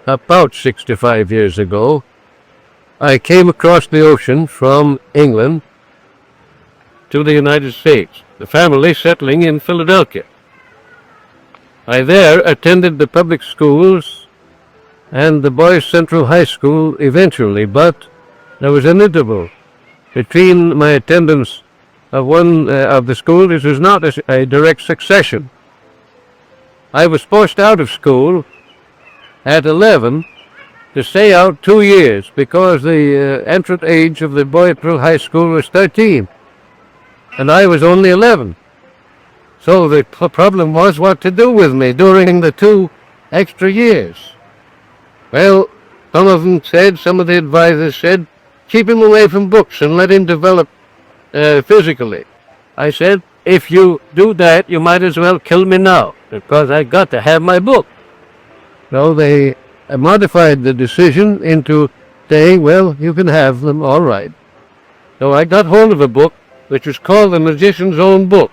about 65 years ago, I came across the ocean from England to the United States, the family settling in Philadelphia. I there attended the public schools and the Boys Central High School eventually, but there was an interval between my attendance of one of the schools. It was not a direct succession. I was forced out of school at 11 to stay out 2 years because the entrance age of the Boys Central High School was 13, and I was only 11. So the problem was what to do with me during the 2 extra years. Well, some of the advisors said, keep him away from books and let him develop physically. I said, if you do that, you might as well kill me now, because I got to have my book. So they modified the decision into saying, well, you can have them, all right. So I got hold of a book which was called The Magician's Own Book,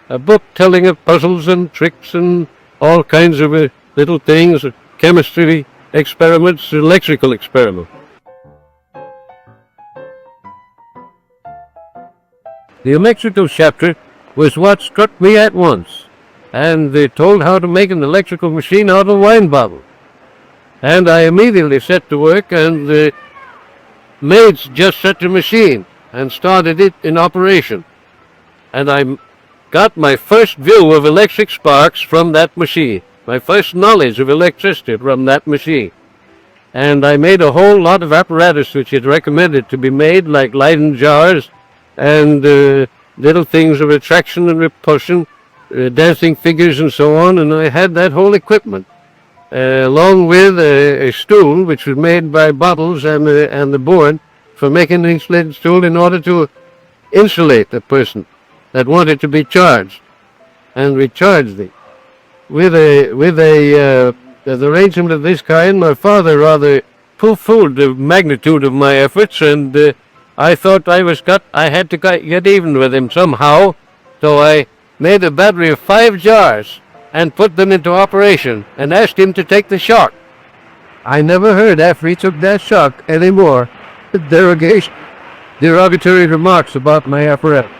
a book telling of puzzles and tricks and all kinds of little things, chemistry experiments, electrical experiments. The electrical chapter was what struck me at once, and they told how to make an electrical machine out of wine bottles. And I immediately set to work, and the maids just set the machine and started it in operation. And I got my first view of electric sparks from that machine, my first knowledge of electricity from that machine. And I made a whole lot of apparatus which it recommended to be made, like Leyden jars and little things of attraction and repulsion, dancing figures and so on, and I had that whole equipment, along with a stool which was made by bottles and the board for making an insulated stool in order to insulate the person that wanted to be charged and recharged it. With an arrangement of this kind, my father rather pooh-poohed the magnitude of my efforts, and I thought I had to get even with him somehow, so I made a battery of 5 jars and put them into operation and asked him to take the shock. I never heard after he took that shock any more derogatory remarks about my apparatus.